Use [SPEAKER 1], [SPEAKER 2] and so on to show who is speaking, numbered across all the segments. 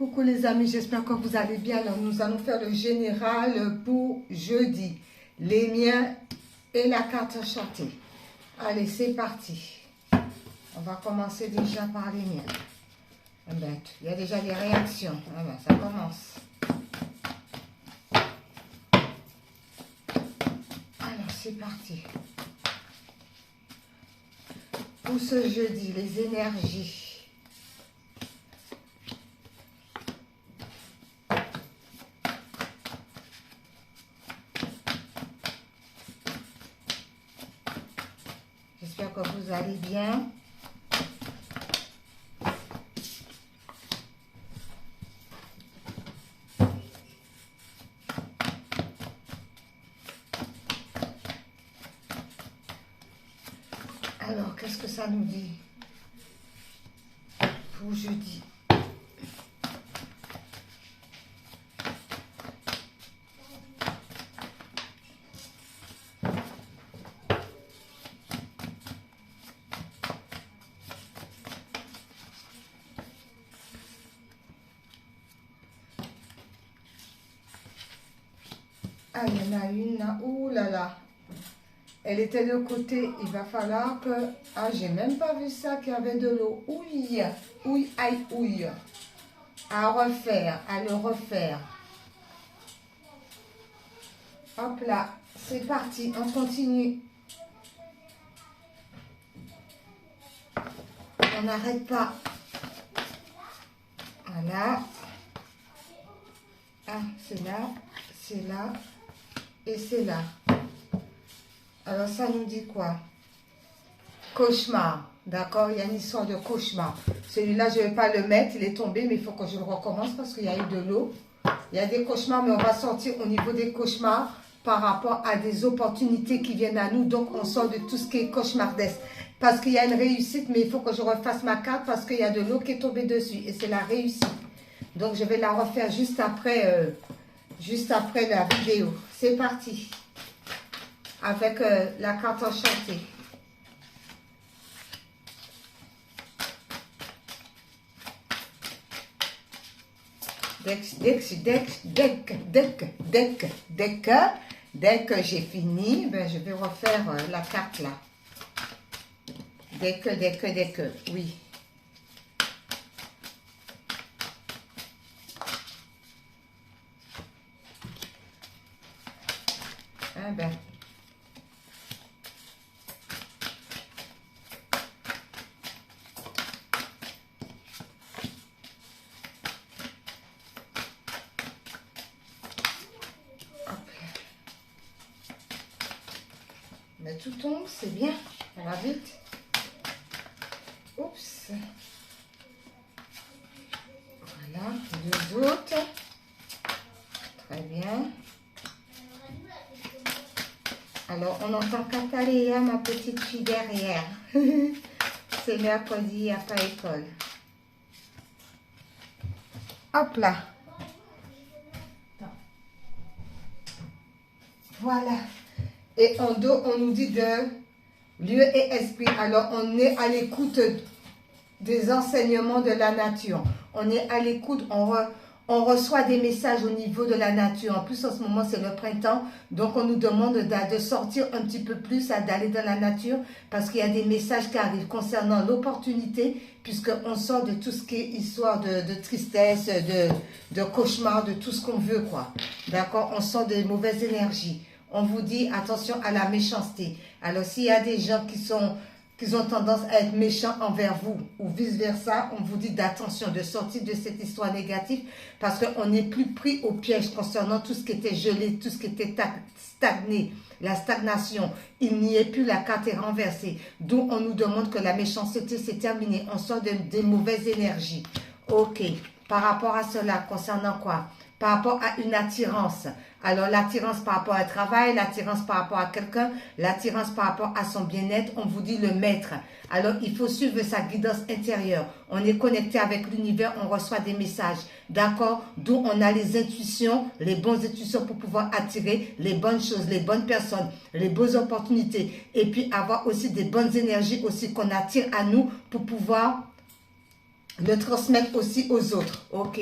[SPEAKER 1] Coucou les amis, j'espère que vous allez bien. Alors, nous allons faire le général pour jeudi. Les miens et la carte enchantée. Allez, c'est parti. On va commencer déjà par les miens. Eh ben, il y a déjà des réactions. Ah ben, ça commence. Alors, c'est parti. Pour ce jeudi, les énergies. J'espère que vous allez bien. Alors, qu'est-ce que ça nous dit pour jeudi? Ah, il y en a une là. Ouh là là. Elle était de côté. Il va falloir que... Ah, j'ai même pas vu ça, qu'il y avait de l'eau. Ouille. Ouille, aïe, ouille. À refaire, à le refaire. Hop là. C'est parti. On continue. On n'arrête pas. Voilà. Ah, c'est là. C'est là. Et c'est là. Alors, ça nous dit quoi? Cauchemar. D'accord? Il y a une histoire de cauchemar. Celui-là, je ne vais pas le mettre. Il est tombé, mais il faut que je le recommence parce qu'il y a eu de l'eau. Il y a des cauchemars, mais on va sortir au niveau des cauchemars par rapport à des opportunités qui viennent à nous. Donc, on sort de tout ce qui est cauchemardesque. Parce qu'il y a une réussite, mais il faut que je refasse ma carte parce qu'il y a de l'eau qui est tombée dessus. Et c'est la réussite. Donc, je vais la refaire juste après la vidéo. C'est parti. Avec la carte enchantée. Dès que j'ai fini, ben, je vais refaire la carte là. Dès que, oui. Ah ben. Mais tout tombe, c'est bien. Ça va vite. Oups. Voilà, deux autres. Très bien. Alors, on entend Cataléa, ma petite fille derrière. C'est mercredi, il n'y a pas école. Hop là. Voilà. Et en dos, on nous dit de lieu et esprit. Alors, on est à l'écoute des enseignements de la nature. On est à l'écoute, on reçoit des messages au niveau de la nature. En plus, en ce moment, c'est le printemps. Donc, on nous demande de sortir un petit peu plus, d'aller dans la nature. Parce qu'il y a des messages qui arrivent concernant l'opportunité. Puisqu'on sort de tout ce qui est histoire de tristesse, de cauchemar, de tout ce qu'on veut, quoi. D'accord? On sort des mauvaises énergies. On vous dit attention à la méchanceté. Alors, s'il y a des gens qui ont tendance à être méchants envers vous ou vice-versa, on vous dit d'attention, de sortir de cette histoire négative parce qu'on n'est plus pris au piège concernant tout ce qui était gelé, tout ce qui était stagné, la stagnation. Il n'y est plus, la carte est renversée. D'où on nous demande que la méchanceté, c'est terminé. On sort des mauvaises énergies. Ok. Par rapport à cela, concernant quoi? Par rapport à une attirance. Alors, l'attirance par rapport à un travail, l'attirance par rapport à quelqu'un, l'attirance par rapport à son bien-être, on vous dit le maître. Alors, il faut suivre sa guidance intérieure. On est connecté avec l'univers, on reçoit des messages. D'accord? D'où on a les intuitions, les bonnes intuitions pour pouvoir attirer les bonnes choses, les bonnes personnes, les bonnes opportunités. Et puis, avoir aussi des bonnes énergies aussi qu'on attire à nous pour pouvoir le transmettre aussi aux autres. Ok.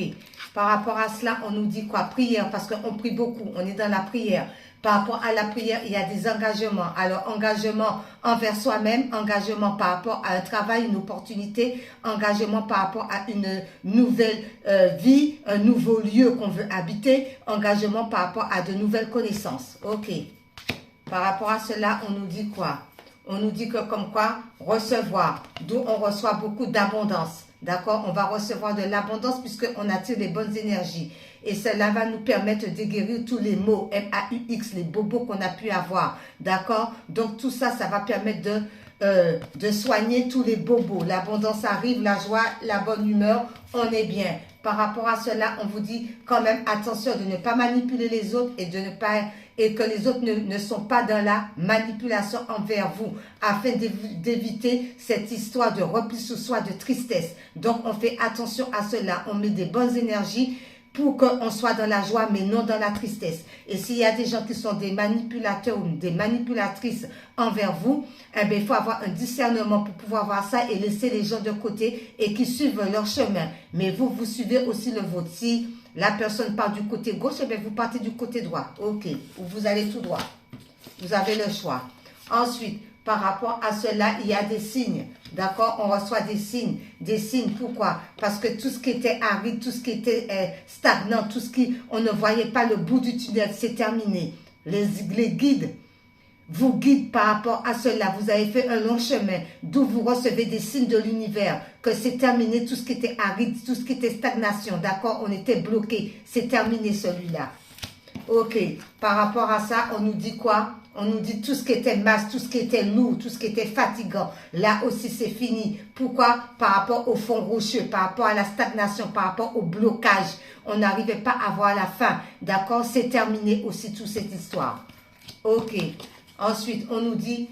[SPEAKER 1] Par rapport à cela, on nous dit quoi? Prière, parce qu'on prie beaucoup, on est dans la prière. Par rapport à la prière, il y a des engagements. Alors, engagement envers soi-même, engagement par rapport à un travail, une opportunité, engagement par rapport à une nouvelle vie, un nouveau lieu qu'on veut habiter, engagement par rapport à de nouvelles connaissances. Ok. Par rapport à cela, on nous dit quoi? On nous dit que comme quoi, recevoir, d'où on reçoit beaucoup d'abondance. D'accord? On va recevoir de l'abondance puisqu'on attire les bonnes énergies. Et cela va nous permettre de guérir tous les maux, MAUX, les bobos qu'on a pu avoir. D'accord? Donc tout ça, ça va permettre de soigner tous les bobos. L'abondance arrive, la joie, la bonne humeur, on est bien. Par rapport à cela, on vous dit quand même attention de ne pas manipuler les autres et de ne pas et que les autres ne sont pas dans la manipulation envers vous, afin d'éviter cette histoire de repli sur soi, de tristesse. Donc, on fait attention à cela. On met des bonnes énergies pour qu'on soit dans la joie, mais non dans la tristesse. Et s'il y a des gens qui sont des manipulateurs ou des manipulatrices envers vous, eh bien, il faut avoir un discernement pour pouvoir voir ça et laisser les gens de côté et qui suivent leur chemin. Mais vous, vous suivez aussi le vôtre. Si la personne part du côté gauche, eh bien, vous partez du côté droit. Ok. Ou vous allez tout droit. Vous avez le choix. Ensuite, par rapport à cela, il y a des signes. D'accord? On reçoit des signes. Des signes, pourquoi? Parce que tout ce qui était aride, tout ce qui était stagnant, tout ce qui... On ne voyait pas le bout du tunnel, c'est terminé. Les guides vous guident par rapport à cela. Vous avez fait un long chemin, d'où vous recevez des signes de l'univers, que c'est terminé tout ce qui était aride, tout ce qui était stagnation. D'accord? On était bloqué. C'est terminé celui-là. Ok. Par rapport à ça, on nous dit quoi? On nous dit tout ce qui était masse, tout ce qui était lourd, tout ce qui était fatigant. Là aussi, c'est fini. Pourquoi? Par rapport au fond rocheux, par rapport à la stagnation, par rapport au blocage. On n'arrivait pas à voir la fin. D'accord? C'est terminé aussi toute cette histoire. Ok. Ensuite, on nous dit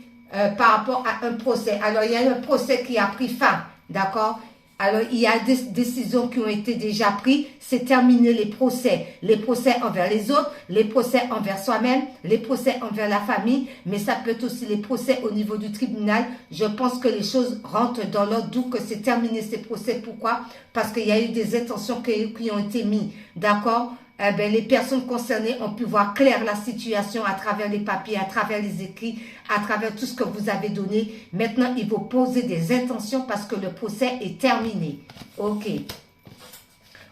[SPEAKER 1] par rapport à un procès. Alors, il y a un procès qui a pris fin. D'accord? Alors, il y a des décisions qui ont été déjà prises. C'est terminé les procès. Les procès envers les autres, les procès envers soi-même, les procès envers la famille. Mais ça peut être aussi les procès au niveau du tribunal. Je pense que les choses rentrent dans l'ordre, d'où que c'est terminé ces procès. Pourquoi? Parce qu'il y a eu des intentions qui ont été mises. D'accord? Eh bien, les personnes concernées ont pu voir clair la situation à travers les papiers, à travers les écrits, à travers tout ce que vous avez donné. Maintenant, il faut poser des intentions parce que le procès est terminé. Ok.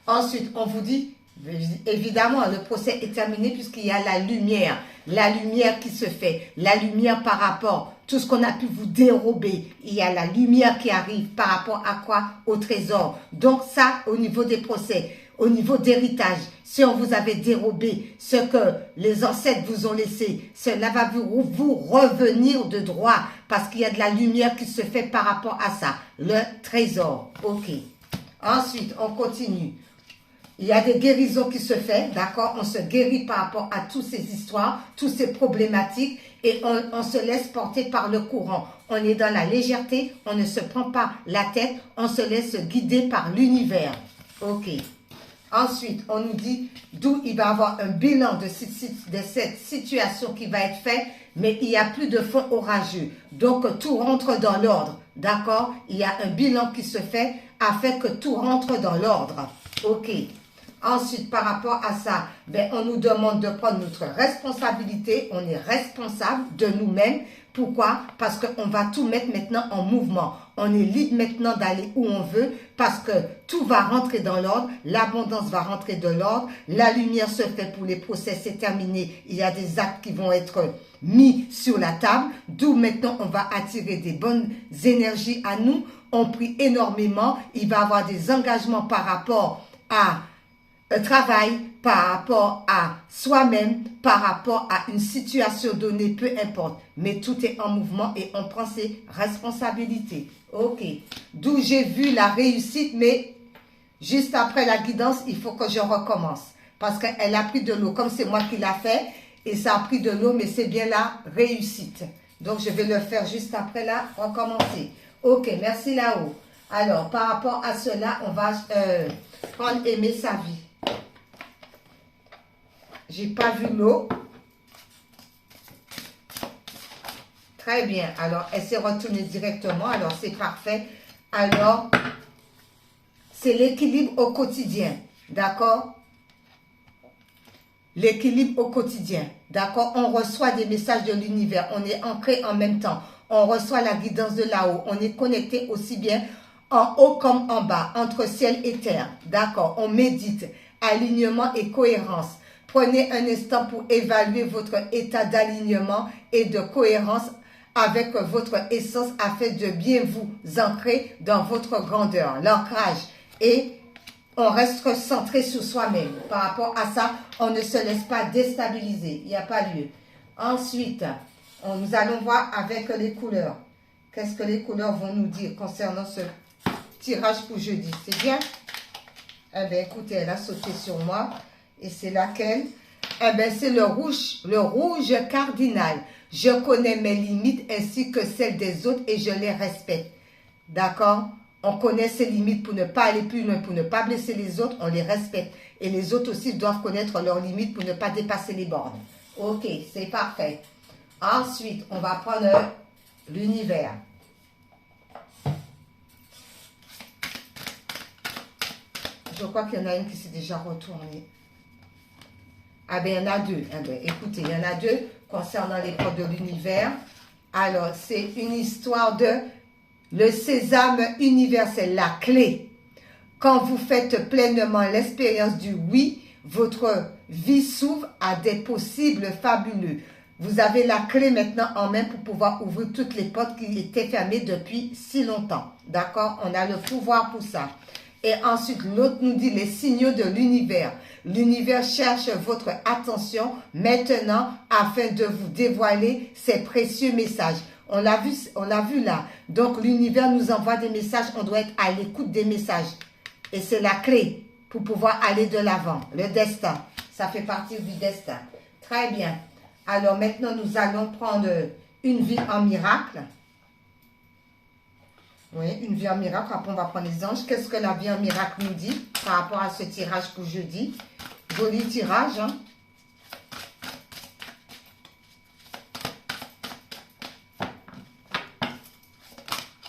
[SPEAKER 1] Ensuite, on vous dit, évidemment, le procès est terminé puisqu'il y a la lumière. La lumière qui se fait. La lumière par rapport, tout ce qu'on a pu vous dérober. Il y a la lumière qui arrive par rapport à quoi? Au trésor. Donc ça, au niveau des procès. Au niveau d'héritage, si on vous avait dérobé ce que les ancêtres vous ont laissé, cela va vous revenir de droit parce qu'il y a de la lumière qui se fait par rapport à ça. Le trésor. Ok. Ensuite, on continue. Il y a des guérisons qui se font, d'accord? On se guérit par rapport à toutes ces histoires, toutes ces problématiques et on se laisse porter par le courant. On est dans la légèreté, on ne se prend pas la tête, on se laisse guider par l'univers. Ok. Ensuite, on nous dit d'où il va y avoir un bilan de cette situation qui va être fait, mais il n'y a plus de fond orageux. Donc, tout rentre dans l'ordre. D'accord? Il y a un bilan qui se fait afin que tout rentre dans l'ordre. Ok. Ensuite, par rapport à ça, ben, on nous demande de prendre notre responsabilité. On est responsable de nous-mêmes. Pourquoi? Parce qu'on va tout mettre maintenant en mouvement. On est libre maintenant d'aller où on veut parce que tout va rentrer dans l'ordre. L'abondance va rentrer dans l'ordre. La lumière se fait pour les procès, c'est terminé. Il y a des actes qui vont être mis sur la table. D'où maintenant, on va attirer des bonnes énergies à nous. On prie énormément. Il va y avoir des engagements par rapport à un travail, par rapport à soi-même, par rapport à une situation donnée, peu importe. Mais tout est en mouvement et on prend ses responsabilités. Ok. D'où j'ai vu la réussite, mais juste après la guidance, il faut que je recommence. Parce qu'elle a pris de l'eau, comme c'est moi qui l'a fait, et ça a pris de l'eau, mais c'est bien la réussite. Donc, je vais le faire juste après là, recommencer. Ok, merci là-haut. Alors, par rapport à cela, on va prendre aimer sa vie. J'ai pas vu l'eau. Très bien. Alors, elle s'est retournée directement. Alors, c'est parfait. Alors, c'est l'équilibre au quotidien. D'accord? L'équilibre au quotidien. D'accord? On reçoit des messages de l'univers. On est ancré en même temps. On reçoit la guidance de là-haut. On est connecté aussi bien en haut comme en bas, entre ciel et terre. D'accord? On médite. Alignement et cohérence. Prenez un instant pour évaluer votre état d'alignement et de cohérence avec votre essence afin de bien vous ancrer dans votre grandeur. L'ancrage. Et on reste centré sur soi-même. Par rapport à ça, on ne se laisse pas déstabiliser. Il n'y a pas lieu. Ensuite, nous allons voir avec les couleurs. Qu'est-ce que les couleurs vont nous dire concernant ce tirage pour jeudi? C'est bien? Eh bien, écoutez, elle a sauté sur moi. Et c'est laquelle? Eh bien, c'est le rouge cardinal. Je connais mes limites ainsi que celles des autres et je les respecte. D'accord? On connaît ses limites pour ne pas aller plus loin, pour ne pas blesser les autres, on les respecte. Et les autres aussi doivent connaître leurs limites pour ne pas dépasser les bornes. Ok, c'est parfait. Ensuite, on va prendre l'univers. Je crois qu'il y en a une qui s'est déjà retournée. Ah bien, il y en a deux. Ah ben, écoutez, il y en a deux concernant les portes de l'univers. Alors, c'est une histoire de le sésame universel, la clé. Quand vous faites pleinement l'expérience du oui, votre vie s'ouvre à des possibles fabuleux. Vous avez la clé maintenant en main pour pouvoir ouvrir toutes les portes qui étaient fermées depuis si longtemps. D'accord? On a le pouvoir pour ça. Et ensuite, l'autre nous dit les signaux de l'univers. L'univers cherche votre attention maintenant afin de vous dévoiler ses précieux messages. On l'a vu là. Donc, l'univers nous envoie des messages. On doit être à l'écoute des messages. Et c'est la clé pour pouvoir aller de l'avant. Le destin. Ça fait partie du destin. Très bien. Alors, maintenant, nous allons prendre une vie en miracle. Oui, une vie en miracle. Après, on va prendre les anges. Qu'est-ce que la vie en miracle nous dit par rapport à ce tirage pour jeudi? Joli tirage, hein?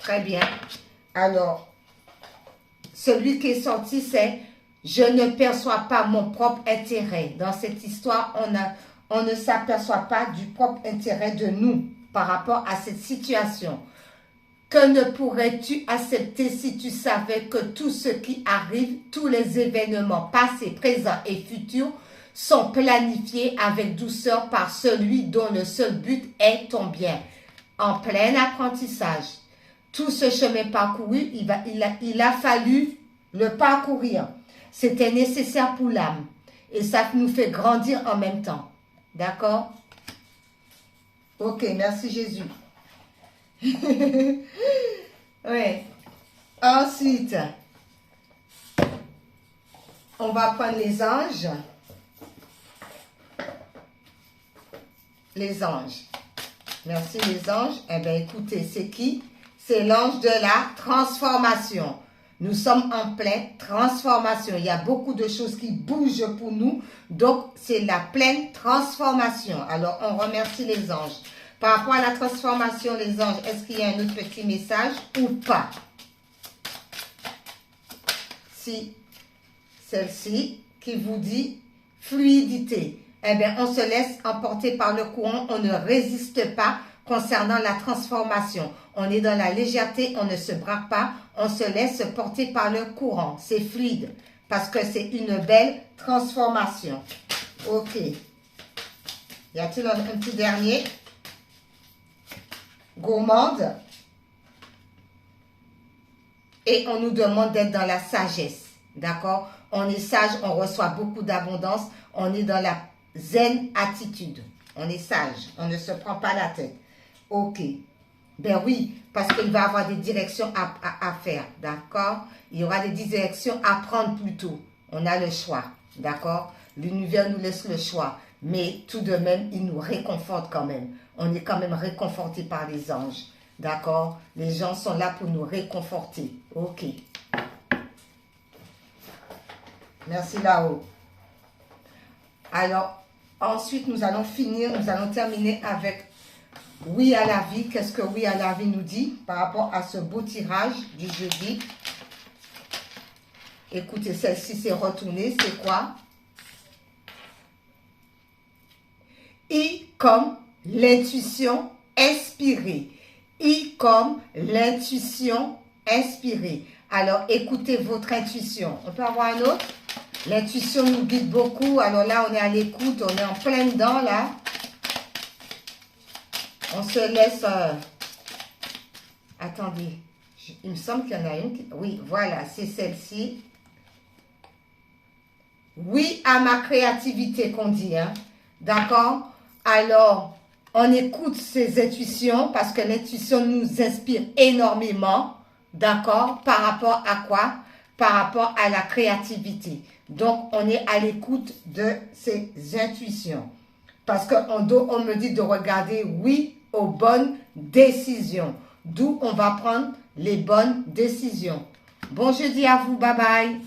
[SPEAKER 1] Très bien. Alors, celui qui est sorti, c'est « Je ne perçois pas mon propre intérêt ». Dans cette histoire, on ne s'aperçoit pas du propre intérêt de nous par rapport à cette situation. Que ne pourrais-tu accepter si tu savais que tout ce qui arrive, tous les événements passés, présents et futurs sont planifiés avec douceur par celui dont le seul but est ton bien, en plein apprentissage. Tout ce chemin parcouru, il a fallu le parcourir. C'était nécessaire pour l'âme. Et ça nous fait grandir en même temps. D'accord? Ok, merci Jésus. Oui. Ensuite, on va prendre les anges. Les anges. Merci les anges. Eh bien, écoutez, c'est qui? C'est l'ange de la transformation. Nous sommes en pleine transformation. Il y a beaucoup de choses qui bougent pour nous. Donc, c'est la pleine transformation. Alors, on remercie les anges. Par rapport à la transformation, les anges, est-ce qu'il y a un autre petit message ou pas? Si, celle-ci qui vous dit fluidité. Eh bien, on se laisse emporter par le courant. On ne résiste pas concernant la transformation. On est dans la légèreté, on ne se braque pas. On se laisse porter par le courant. C'est fluide parce que c'est une belle transformation. Ok. Y a-t-il un petit dernier? Gourmande. Et on nous demande d'être dans la sagesse. D'accord? On est sage, on reçoit beaucoup d'abondance. On est dans la zen attitude. On est sage, on ne se prend pas la tête. Ok. Ben oui, parce qu'il va y avoir des directions à faire. D'accord? Il y aura des directions à prendre plutôt. On a le choix. D'accord? L'univers nous laisse le choix. Mais tout de même, il nous réconforte quand même. On est quand même réconforté par les anges. D'accord? Les gens sont là pour nous réconforter. Ok. Merci là-haut. Alors, ensuite, nous allons terminer avec oui à la vie. Qu'est-ce que oui à la vie nous dit par rapport à ce beau tirage du jeudi? Écoutez, celle-ci, c'est retourné. C'est quoi? I comme l'intuition inspirée. I comme l'intuition inspirée. Alors, écoutez votre intuition. On peut avoir un autre? L'intuition nous guide beaucoup. Alors là, on est à l'écoute. On est en plein dedans, là. On se laisse... Attendez. Il me semble qu'il y en a une. Oui, voilà, c'est celle-ci. Oui à ma créativité qu'on dit. Hein? D'accord? Alors, on écoute ces intuitions parce que l'intuition nous inspire énormément. D'accord? Par rapport à quoi? Par rapport à la créativité. Donc, on est à l'écoute de ces intuitions. Parce qu'on on me dit de regarder oui aux bonnes décisions. D'où on va prendre les bonnes décisions. Bon jeudi à vous. Bye bye.